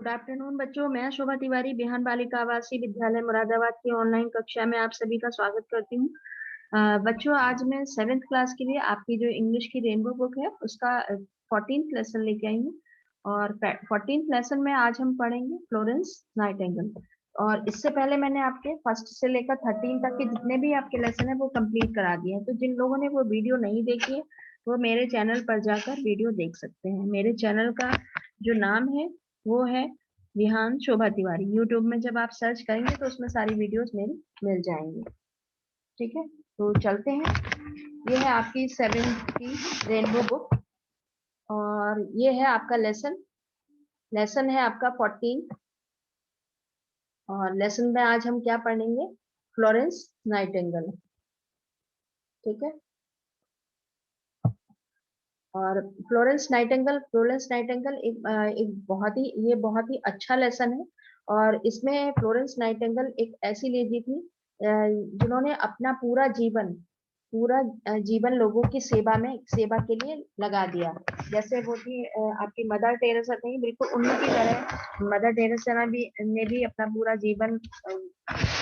Good afternoon बच्चों। मैं शोभा तिवारी बिहान बालिका आवासीय विद्यालय मुरादाबाद की ऑनलाइन कक्षा में आप सभी का स्वागत करती हूँ। बच्चों, आज मैं 7th क्लास के लिए आपकी जो इंग्लिश की रेनबो बुक है उसका 14th लेसन लेके आई हूँ। और 14th लेसन में आज हम पढ़ेंगे फ्लोरेंस नाइटिंगेल। और इससे पहले मैंने आपके फर्स्ट से लेकर 13 तक के जितने भी आपके लेसन है वो कंप्लीट करा दिए हैं। तो जिन लोगों ने वो वीडियो नहीं देखी है वो मेरे चैनल पर जाकर वीडियो देख सकते हैं। मेरे चैनल का जो नाम है वो है विहान शोभा तिवारी। यूट्यूब में जब आप सर्च करेंगे तो उसमें सारी वीडियोस मेरी मिल जाएंगी। ठीक है, तो चलते हैं। ये है आपकी 7th की रेनबो बुक और ये है आपका लेसन। लेसन है आपका 14। और लेसन में आज हम क्या पढ़ेंगे? Florence Nightingale. ठीक है। और फ्लोरेंस नाइटिंगेल एक बहुत ही अच्छा लेसन है। और इसमें फ्लोरेंस नाइटिंगेल एक ऐसी लेडी थी जिन्होंने अपना पूरा जीवन लोगों की सेवा के लिए लगा दिया। जैसे वो थी आपकी मदर टेरेसा थी, बिल्कुल उन्हीं की तरह मदर टेरेसा ने भी अपना पूरा जीवन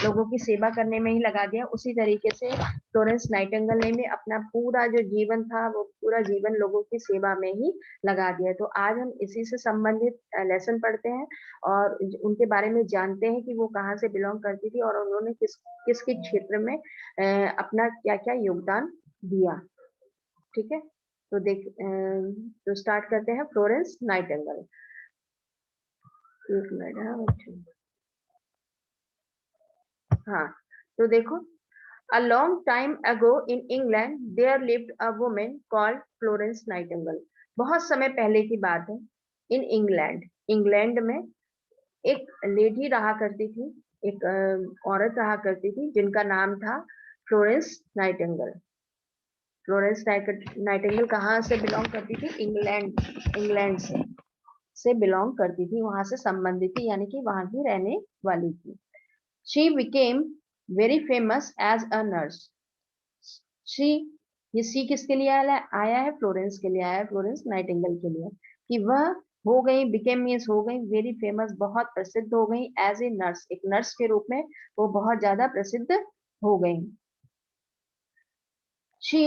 लोगों की सेवा करने में ही लगा दिया। उसी तरीके से फ्लोरेंस नाइटिंगेल ने भी अपना पूरा जो जीवन था वो पूरा जीवन लोगों की सेवा में ही लगा दिया। तो आज हम इसी से संबंधित लेसन पढ़ते हैं और उनके बारे में जानते हैं कि वो कहाँ से बिलोंग करती थी और उन्होंने किस किस क्षेत्र में अपना क्या क्या योगदान दिया। ठीक है, तो स्टार्ट करते हैं फ्लोरेंस नाइटिंगेल। एक मिनट। हाँ बच्चों। हाँ, तो देखो, A long time ago in England, there lived a woman called Florence Nightingale. बहुत समय पहले की बात है। इन इंग्लैंड में एक लेडी रहा करती थी, एक औरत रहा करती थी जिनका नाम था फ्लोरेंस नाइटिंगेल। फ्लोरेंस नाइटिंगेल कहाँ से बिलोंग करती थी? इंग्लैंड से बिलोंग करती थी, वहां से संबंधित थी, यानी कि वहां की रहने वाली थी। She became very famous as a nurse. She, ये सी किसके लिए आया है? फ्लोरेंस के लिए आया है, फ्लोरेंस नाइटिंगेल के लिए। कि वह हो गई, बिकेम मीन्स हो गई, वेरी फेमस बहुत प्रसिद्ध हो गई, एज ए नर्स एक नर्स के रूप में वो बहुत ज्यादा प्रसिद्ध हो गई। She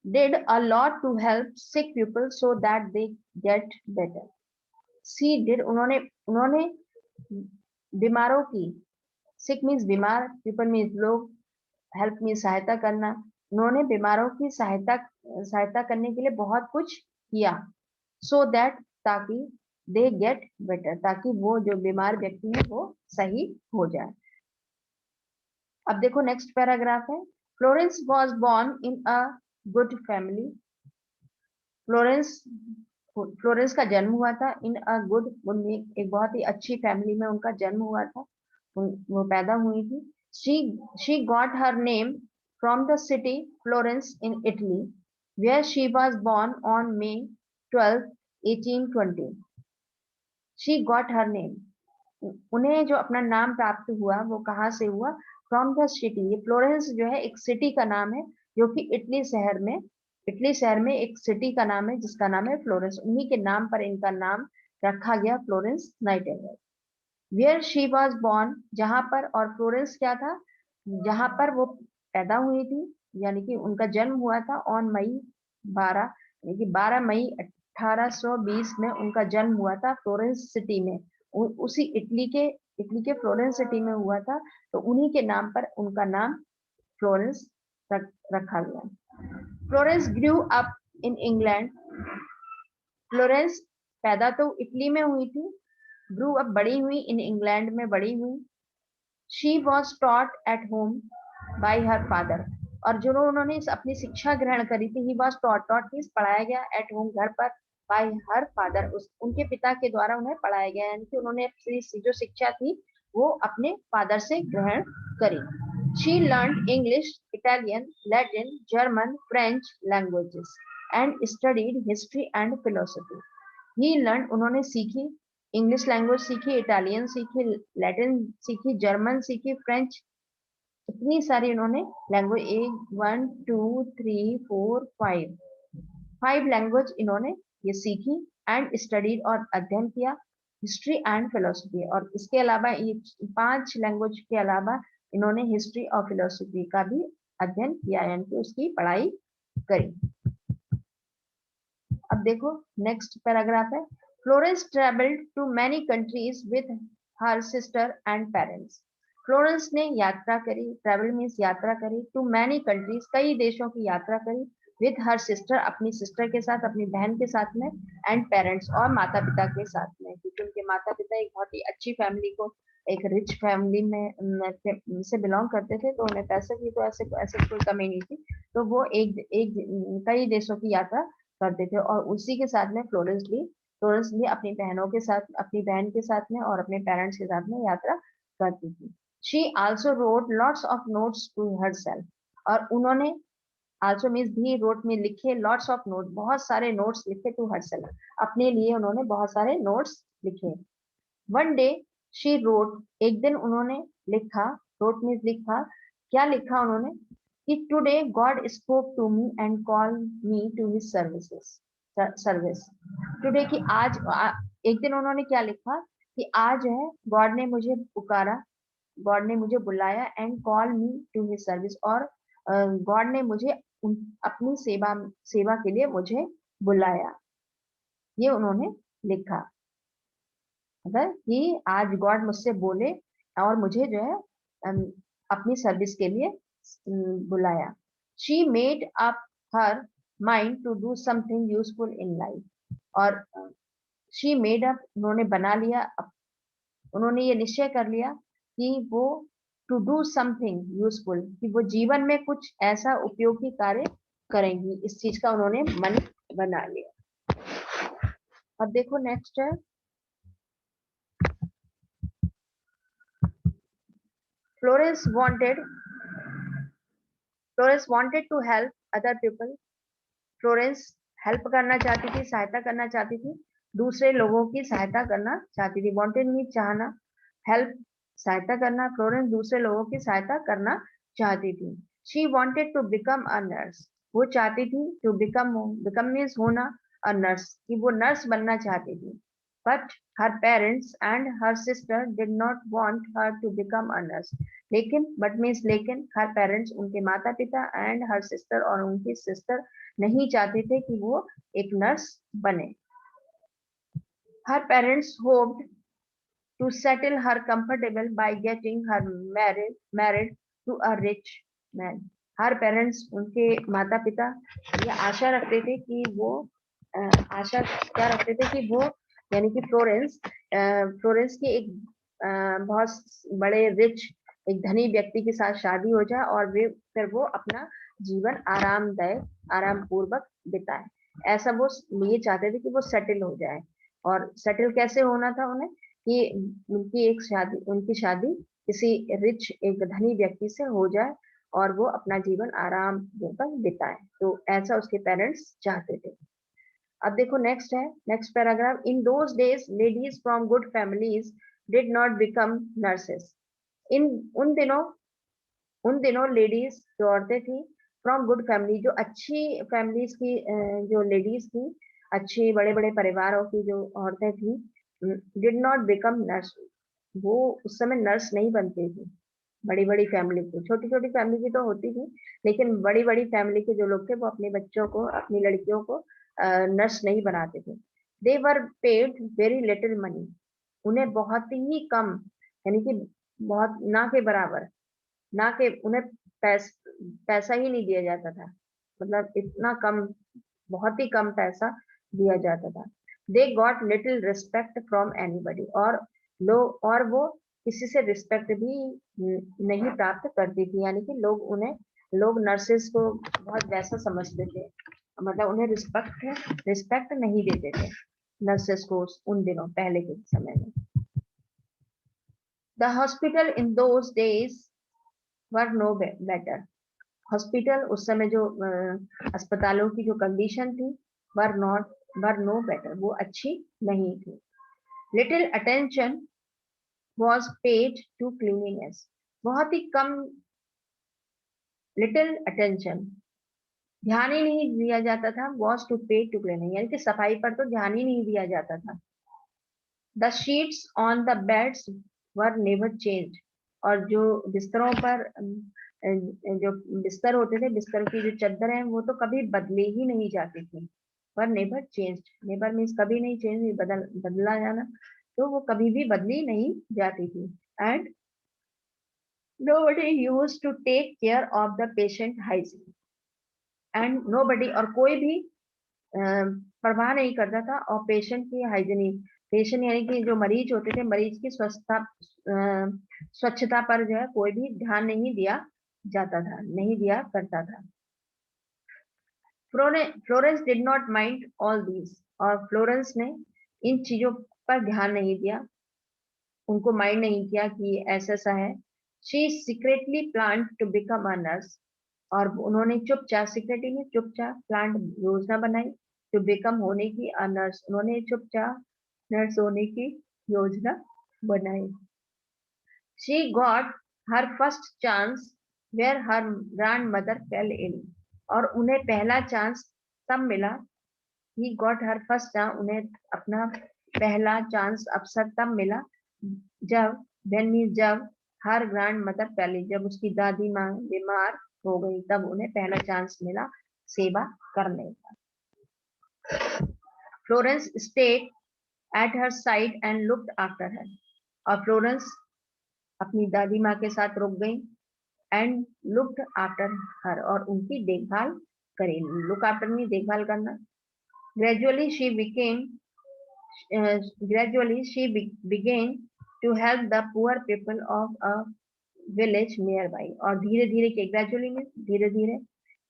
did a lot to help sick people so that they get better. She did, उन्होंने उन्होंने बीमारों की, सिक मीन्स बीमार, पीपल मीन्स लोग, हेल्प में सहायता करना। उन्होंने बीमारों की सहायता करने के लिए बहुत कुछ किया। सो दैट, ताकि, दे गेट बेटर, ताकि वो जो बीमार व्यक्ति है वो सही हो जाए। अब देखो नेक्स्ट पैराग्राफ है। Florence was born in a good family. Florence Florence का जन्म हुआ था इन अ गुड, एक बहुत ही अच्छी फैमिली में उनका जन्म हुआ था, वो पैदा हुई थी। She got her name from the city Florence in Italy, where she was born on May 12, 1820। She got her name, उन्हें जो अपना नाम प्राप्त हुआ वो कहाँ से हुआ? From the city. ये फ्लोरेंस जो है एक सिटी का नाम है, जो कि इटली शहर में एक सिटी का नाम है जिसका नाम है फ्लोरेंस। उन्हीं के नाम पर इनका नाम रखा गया Florence Nightingale. Where she was born, जहां पर, और फ्लोरेंस क्या था? जहां पर वो पैदा हुई थी, यानी कि उनका जन्म हुआ था ऑन May 12, यानी कि 12 मई 1820 में उनका जन्म हुआ था फ्लोरेंस सिटी में। उसी इटली के फ्लोरेंस सिटी में हुआ था। तो उन्हीं के नाम पर उनका नाम फ्लोरेंस रखा गया। Florence grew up in England. Florence पैदा तो इटली में हुई थी, ग्रू अप बड़ी हुई इन इंग्लैंड में बड़ी हुई। She was taught at home by her father, और जो उन्होंने अपनी शिक्षा ग्रहण करी थी, ही वॉज टॉट मीन्स पढ़ाया गया, एट होम घर पर, बाई हर फादर उनके पिता के द्वारा उन्हें पढ़ाया गया, यानी कि उन्होंने अपनी जो शिक्षा थी वो अपने फादर से ग्रहण करी। She learn English, Italian, Latin, German, French languages and studied history and philosophy. He learn, उन्होंने सीखी, इंग्लिश लैंग्वेज सीखी, इटालियन सीखी, लैटिन सीखी, जर्मन सीखी, फ्रेंच, इतनी सारी उन्होंने लैंग्वेज, 1 2 3 4 5 लैंग्वेज इन्होंने ये सीखी। एंड स्टडीड, और अध्ययन किया, हिस्ट्री एंड फिलोसफी, और इसके अलावा ये 5 लैंग्वेज के अलावा इन्होंने हिस्ट्री और फिलोसफी का भी अध्ययन किया, यानी कि उसकी पढ़ाई करी। अब देखो नेक्स्ट पैराग्राफ है, Florence travelled to many countries with her sister and parents. Florence ने यात्रा करी, ट्रेवल मीन्स यात्रा करी, टू मैनी कंट्रीज कई देशों की यात्रा करी, विद हर सिस्टर अपनी सिस्टर के साथ, अपनी बहन के साथ में, एंड पेरेंट्स और माता पिता के साथ में, क्योंकि उनके माता पिता एक बहुत ही अच्छी फैमिली को, एक रिच फैमिली में से बिलोंग करते थे, तो उन्हें पैसे की तो ऐसे ऐसे कोई कमी नहीं थी, तो वो एक एक कई देशों की यात्रा करते थे, और उसी के साथ में फ्लोरेंस भी अपनी बहनों के साथ, अपनी बहन के साथ में और अपने पेरेंट्स के साथ में यात्रा करती थी। She also wrote lots of notes to herself, और उन्होंने आल्सो मीन्स भी रोट में लिखे लॉट्स ऑफ नोट, बहुत सारे नोट्स लिखे टू हरसेल्फ, अपने लिए उन्होंने बहुत सारे नोट्स लिखे। वन डे शी रोट, एक दिन उन्होंने लिखा, रोट मीन्स लिखा, क्या लिखा उन्होंने कि today God spoke to me and call me to his service. Today की आज एक दिन उन्होंने क्या लिखा कि आज है, गॉड ने मुझे पुकारा, गॉड ने मुझे बुलाया, and call me to his service, और गॉड ने मुझे अपनी सेवा सेवा के लिए मुझे बुलाया, ये उन्होंने लिखा। मतलब कि आज गॉड मुझसे बोले और मुझे जो है अपनी सर्विस के लिए बुलाया। She made up her mind to do something useful in life, और शी मेड अप उन्होंने बना लिया, उन्होंने ये निश्चय कर लिया कि वो टू डू समथिंग यूजफुल, कि वो जीवन में कुछ ऐसा उपयोगी कार्य करेंगी, इस चीज का उन्होंने मन बना लिया। अब देखो नेक्स्ट है, Florence wanted Florence wanted to help other people. Florence help करना चाहती थी, सहायता करना चाहती थी, दूसरे लोगों की सहायता करना चाहती थी। वांटेड मीन चाहना, हेल्प सहायता करना, फ्लोरेंस दूसरे लोगों की सहायता करना चाहती थी। She wanted to become a nurse, वो चाहती थी टू बिकम मीन्स होना, अ नर्स, कि वो नर्स बनना चाहती थी। But her parents and her sister did not want her to become a nurse. लेकिन बट मीन्स लेकिन, हर पेरेंट्स उनके माता पिता एंड हर सिस्टर और उनकी सिस्टर नहीं चाहते थे कि वो एक नर्स बने। Her parents hoped to settle her comfortable by getting her married to a rich man. Her parents उनके माता पिता ये आशा रखते थे कि वो आशा क्या रखते थे कि वो, यानी कि फ्लोरेंस की एक बहुत बड़े रिच, एक धनी व्यक्ति के साथ शादी हो जाए, और वे फिर वो अपना जीवन आरामदायक आराम पूर्वक बिताए। ऐसा वो ये चाहते थे कि वो सेटल हो जाए, और सेटल कैसे होना था उन्हें कि उनकी शादी किसी रिच एक धनी व्यक्ति से हो जाए, और वो अपना जीवन आराम पूर्वक बिताए, तो ऐसा उसके पेरेंट्स चाहते थे। अब देखो नेक्स्ट है, next paragraph, in those days ladies from good families did not become nurses. In उन दिनों लेडीज जो औरतें थी फ्रॉम गुड फैमिली, जो अच्छी फैमिलीज की जो लेडीज थी, अच्छे बड़े बड़े परिवारों की जो औरतें थी, डिड नॉट बिकम नर्स, वो उस समय नर्स नहीं बनती थी। बड़ी बड़ी फैमिली की, छोटी छोटी फैमिली की तो होती थी, लेकिन बड़ी बड़ी फैमिली के जो लोग थे वो अपने बच्चों को, अपनी लड़कियों को नर्स नहीं बनाते थे। They were paid very little money, उन्हें बहुत ही कम, यानी कि बहुत ना के बराबर, ना कि उन्हें पैसा ही नहीं दिया जाता था, मतलब इतना कम, बहुत ही कम पैसा दिया जाता था। They got little respect from anybody, और वो किसी से रिस्पेक्ट भी नहीं प्राप्त करती थी, यानी कि लोग नर्सेस को बहुत वैसा समझते थे, मतलब उन्हें रिस्पेक्ट नहीं देते थे नर्सेस को उन दिनों, पहले के समय में। The hospital in those days were no better, hospital उस समय जो अस्पतालों की जो कंडीशन थी, वर नो बेटर, वो अच्छी नहीं थी। Little attention was paid to cleanliness, बहुत ही कम, लिटिल अटेंशन ध्यान ही नहीं दिया जाता था, वॉज टू पे टू क्लीनिंग, यानी कि सफाई पर तो ध्यान ही नहीं दिया जाता था। The sheets on the beds were never changed, और जो बिस्तरों पर जो बिस्तर होते थे, बिस्तर की जो चादर है वो तो कभी बदली ही नहीं जाती थी। पर नेवर चेंज्ड, नेवर मीन्स कभी नहीं, चेंज बदला जाना, तो वो कभी भी बदली नहीं जाती थी। And nobody used to take care of the patient hygiene, and nobody, और कोई भी परवाह नहीं करता था और पेशेंट की हाइजीनिक, पेशेंट यानी कि जो मरीज होते थे, मरीज की स्वच्छता पर जो है कोई भी ध्यान नहीं दिया जाता था, नहीं दिया करता था। Florence did not mind all these, और फ्लोरेंस ने इन चीजों पर ध्यान नहीं दिया, उनको माइंड नहीं किया कि ऐसा सा है। She secretly plan to become a nurse, और उन्होंने चुपचाप, सीक्रेटली में चुपचाप, प्लान योजना बनाई टू बिकम होने की, अ नर्स, उन्होंने चुपचाप नर्स होने की योजना बनाई। She got her first chance where her grandmother fell in, और उन्हें पहला चांस तब मिला, he got her first chance, उन्हें अपना पहला चांस, अवसर तब मिला जब, वेन मीन्स जब, हर ग्रैंड मदर पहले, जब उसकी दादी माँ बीमार हो गई, तब उन्हें पहला चांस मिला सेवा करने का। Florence stayed at her side and looked after her, और फ्लोरेंस अपनी दादी माँ के साथ रुक गई, एंड लुक्ड आफ्टर हर, और उनकी देखभाल करी। लुक आफ्टर में देखभाल करना। Gradually she became gradually she began to help the poor people of a village nearby, और धीरे धीरे के, ग्रेजुअली में धीरे धीरे,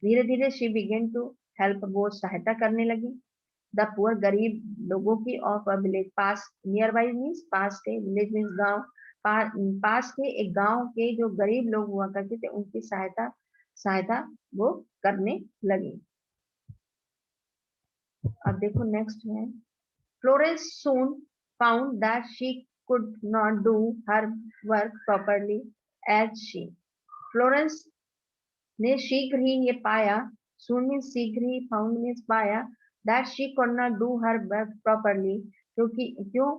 धीरे धीरे शी बिगेन टू हेल्प, वो सहायता करने लगी, द पुअर, गरीब लोगों की, ऑफ अ विलेज, पास, नियर बाई मीन्स पास के, विलेज मीन्स गांव, पास के एक गांव के जो गरीब लोग हुआ करते थे उनकी सहायता सहायता वो करने लगी। अब देखो नेक्स्ट है, Florence soon found that she could not do her work properly as she, Florence ने शीघ्र ही ये पाया, soon means शीघ्र ही, found means पाया, that she could not do her work properly, क्योंकि क्यों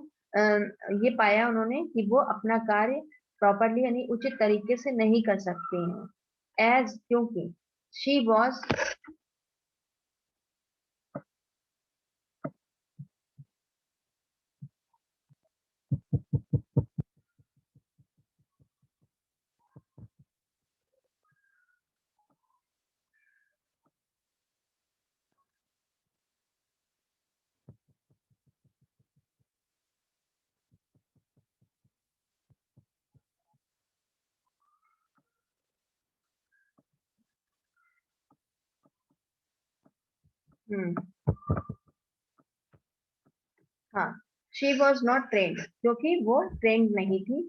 ये पाया उन्होंने कि वो अपना कार्य प्रॉपरली यानी उचित तरीके से नहीं कर सकते हैं, as क्योंकि she was हाँ, शी वॉज नॉट ट्रेंड, क्योंकि वो ट्रेंड नहीं थी,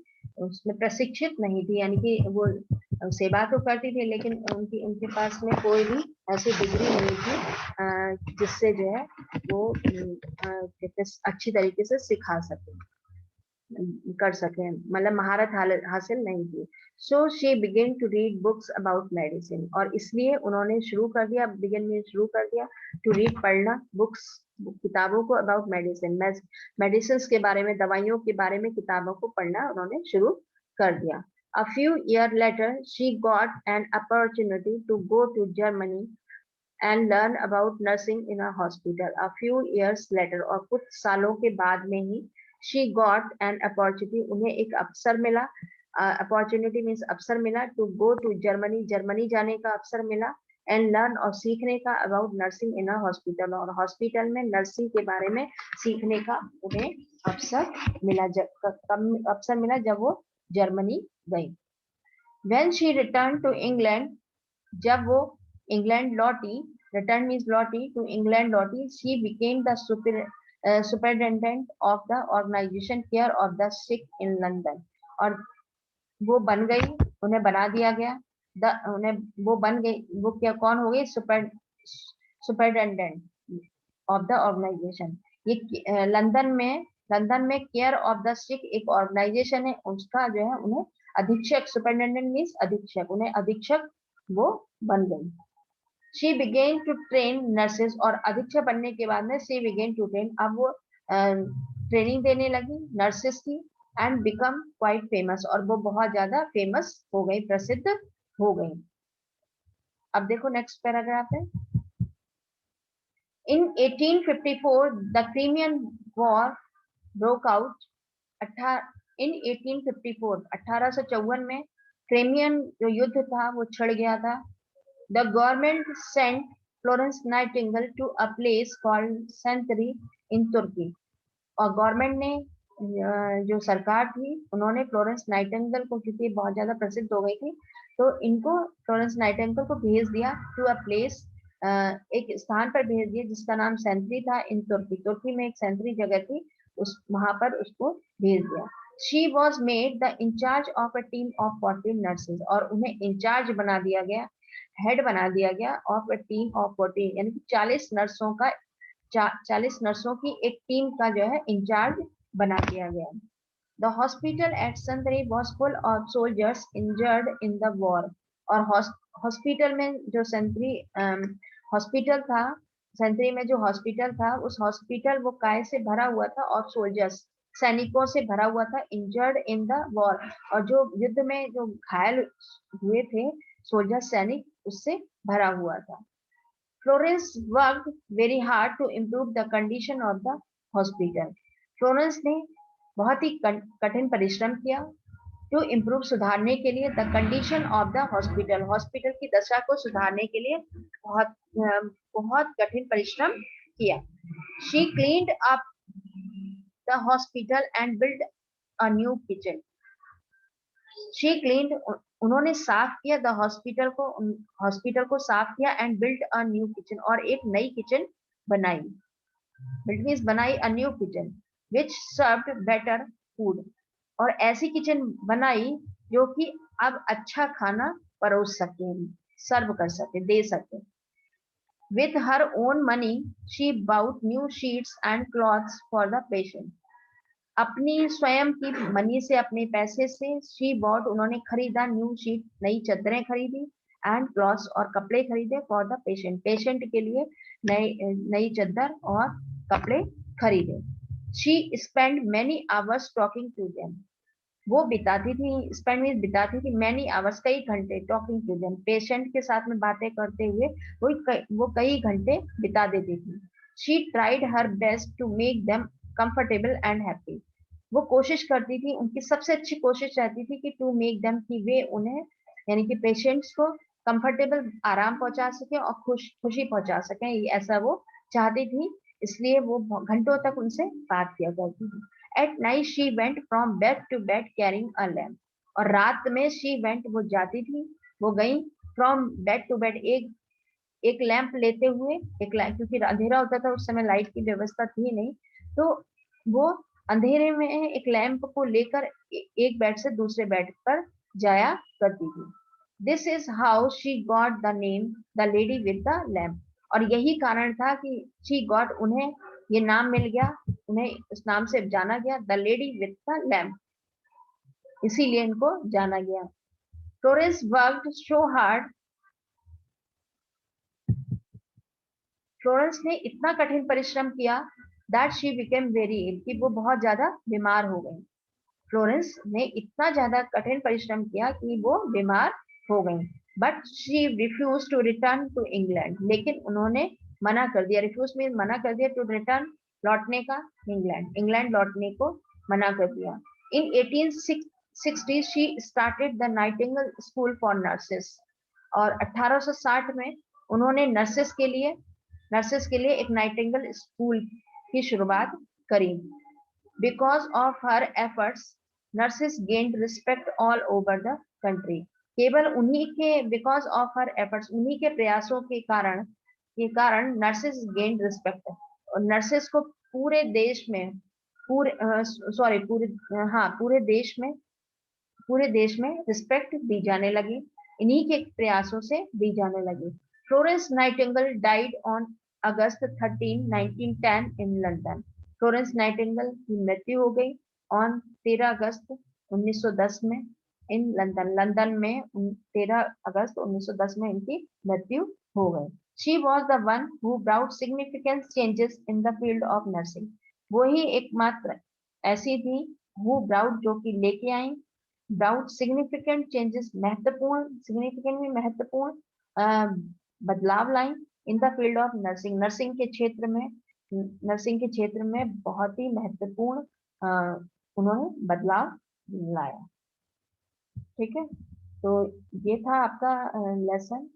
उसमें प्रशिक्षित नहीं थी, यानी कि वो सेवा तो करती थी लेकिन उनकी उनके पास में कोई भी ऐसी डिग्री नहीं थी जिससे जो है वो अच्छी तरीके से सिखा सके, कर सके, मतलब महारत हासिल नहीं की। So she began to read books about medicine, और इसलिए उन्होंने शुरू कर दिया, बिगेन में शुरू कर दिया, टू रीड, पढ़ना, बुक्स, किताबों को, अबाउट मेडिसिन, मेडिसिन के बारे में, दवाइयों के बारे में किताबों को पढ़ना उन्होंने शुरू कर दिया। A few years later, she got an opportunity to go to Germany and learn about nursing in a hospital. A few years later, और कुछ सालों के बाद में ही, she got an opportunity, उन्हें एक अवसर मिला, अपॉर्चुनिटी मीन्स अवसर मिला, to go to Germany, Germany जाने का अवसर मिला, एंड लर्न, और सीखने का, about nursing in a hospital, और हॉस्पिटल में नर्सिंग के बारे में सीखने का उन्हें अवसर मिला, अवसर मिला जब वो जर्मनी गई। When she returned to England, जब वो इंग्लैंड लौटी, रिटर्न मीन्स लौटी, टू इंग्लैंड लौटी, she became the superintendent of the organisation care of the sick in London, और वो बन गई, उन्हें बना दिया गया, उन्हें वो बन गई, वो क्या, कौन हो गई, सुपरिटेंडेंट ऑफ द ऑर्गेनाइजेशन, ये लंदन में केयर ऑफ द सिक एक ऑर्गेनाइजेशन है, उसका जो है उन्हें अधीक्षक, सुपरिटेंडेंट मीन्स अधीक्षक, उन्हें अधीक्षक वो बन गई। She began to train nurses, और अधीक्षक बनने के बाद में शी बिगेन टू ट्रेन, अब वो ट्रेनिंग देने लगी नर्सेस की, एंड बिकम क्वाइट फेमस, और वो बहुत ज्यादा फेमस हो गई, प्रसिद्ध हो गई। अब देखो नेक्स्ट पैराग्राफ है। In 1854 the Crimean war broke out. In 1854 1854 में क्रीमियन जो युद्ध था वो छिड़ गया था। The government sent Florence Nightingale to a place called Scutari in Turkey. और गवर्नमेंट ने जो सरकार थी उन्होंने फ्लोरेंस नाइटिंगेल को, क्योंकि बहुत ज्यादा प्रसिद्ध हो गई थी, तो इनको फ्लोरेंस नाइटिंगेल को भेज दिया टू अ प्लेस, एक स्थान पर भेज दिया जिसका नाम सेंट्री था इन तुर्की। तुर्की में एक सेंट्री जगह थी, उस वहां पर उसको भेज दिया। She was made the in charge of a team of 14 nurses, और उन्हें इंचार्ज बना दिया गया, हेड बना दिया गया ऑफ अ टीम ऑफ 14, यानी कि 40 नर्सों का, 40 नर्सों की एक टीम का जो है इंचार्ज बना दिया गया। द हॉस्पिटल एट संतरी was full of soldiers injured in the war. और हॉस्पिटल में जो संतरी हॉस्पिटल था, संतरी में जो हॉस्पिटल था, उस हॉस्पिटल वो काय से भरा हुआ था, और सोल्जर्स सैनिकों से भरा हुआ था, इंजर्ड इन द वॉर, और जो युद्ध में जो घायल हुए थे सोल्जर सैनिक, उससे भरा हुआ था। Florence worked very hard to improve the condition of the hospital. Florence ने बहुत ही कठिन परिश्रम किया टू इम्प्रूव, सुधारने के लिए, the condition of the hospital, hospital की दशा को सुधारने के लिए बहुत कठिन परिश्रम किया। She cleaned up the hospital and build a new kitchen. She cleaned, उन्होंने साफ किया, द हॉस्पिटल को साफ किया, and build a new kitchen, और एक नई किचन बनाई। बिल्ड मीन्स बनाई, a new kitchen which served better food, और ऐसी किचन बनाई जो कि अब अच्छा खाना परोस सके, सर्व कर सके, दे सके। With her own money she bought new sheets and clothes for the patient. अपनी स्वयं की मनी से, अपने पैसे से शी बॉट, उन्होंने खरीदा, न्यू शीट, नई चादरें खरीदी, एंड क्लॉथ्स, और कपड़े खरीदे, फॉर द पेशेंट, पेशेंट के लिए नई चादर और कपड़े खरीदे। She spend many hours talking to them, वो बिताती थी, स्पेंड मीन्स बिताती थी, मैनी आवर्स, कई घंटे, टॉकिंग टू देम, पेशेंट के साथ में बातें करते हुए वो कई घंटे बिता देती थी। She tried her best to make them comfortable and happy, वो कोशिश करती थी, उनकी सबसे अच्छी कोशिश रहती थी कि टू मेक देम, कि वे उन्हें, यानी कि पेशेंट्स को कंफर्टेबल, आराम पहुंचा सके और खुशी पहुंचा सके, ऐसा वो चाहती थी, इसलिए वो घंटों तक उनसे बात किया करती थी। At night she went from bed to bed carrying a lamp, और रात में शी वेंट, वो जाती थी, वो गई, फ्रॉम बेड टू बेड, एक लैंप लेते हुए, एक लैंप, क्योंकि अंधेरा होता था उस समय, लाइट की व्यवस्था थी नहीं, तो वो अंधेरे में एक लैंप को लेकर एक बेड से दूसरे बेड पर जाया करती थी। This is how she got the name the lady with the lamp, और यही कारण था कि शी गॉट, उन्हें ये नाम मिल गया, उन्हें उस नाम से जाना गया, the lady with the lamp, इसीलिए इनको जाना गया। Florence worked so hard, Florence ने इतना कठिन परिश्रम किया, दैट शी बिकेम वेरी इल, कि वो बहुत ज्यादा बीमार हो गई। फ्लोरेंस ने इतना ज्यादा कठिन परिश्रम किया कि वो बीमार हो गई। But she refuse to return to England, लेकिन उन्होंने मना कर दिया, रिफ्यूज में मना कर दिया, टू रिटर्न, लौटने का, इंग्लैंड लौटने को मना कर दिया। इन 1860 she started the Nightingale school for nurses, और 1860 में उन्होंने नर्सेस के लिए एक नाइटिंगेल स्कूल की शुरुआत करी। Because of her efforts nurses gained respect all over the country, केवल उन्हीं के, बिकॉज ऑफ हर एफर्ट्स, उन्हीं के प्रयासों के कारण नर्सेस गेन्ड रिस्पेक्ट, और नर्सेस को पूरे देश में, पूरे देश में रिस्पेक्ट दी जाने लगी, इन्हीं के प्रयासों से दी जाने लगी। Florence Nightingale died on August 13, 1910 in London. Florence Nightingale की मृत्यु हो गई ऑन 13 अगस्त 1910 में, इन लंदन में 13 अगस्त 1910 में इनकी मृत्यु हो गई। She was the one who brought significant changes in the field of nursing, वही एकमात्र ऐसी थी वो ब्राउट जो कि लेके आई ब्राउट सिग्निफिकेंट चेंजेस, महत्वपूर्ण, सिग्निफिकेंट में महत्वपूर्ण बदलाव लाई in the field of nursing, nursing के क्षेत्र में बहुत ही महत्वपूर्ण उन्होंने बदलाव लाया। ठीक है, तो ये था आपका लेसन।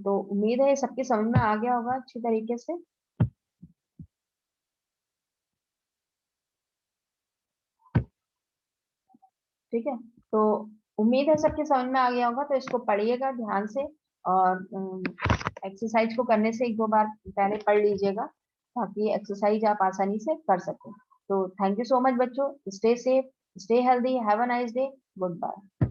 तो उम्मीद है सबके समझ में आ गया होगा अच्छी तरीके से। ठीक है, तो उम्मीद है सबके समझ में आ गया होगा, तो इसको पढ़िएगा ध्यान से और एक्सरसाइज को करने से एक दो बार पहले पढ़ लीजिएगा ताकि एक्सरसाइज आप आसानी से कर सकें। तो थैंक यू सो मच बच्चों, stay safe, stay healthy, have a nice day, good bye.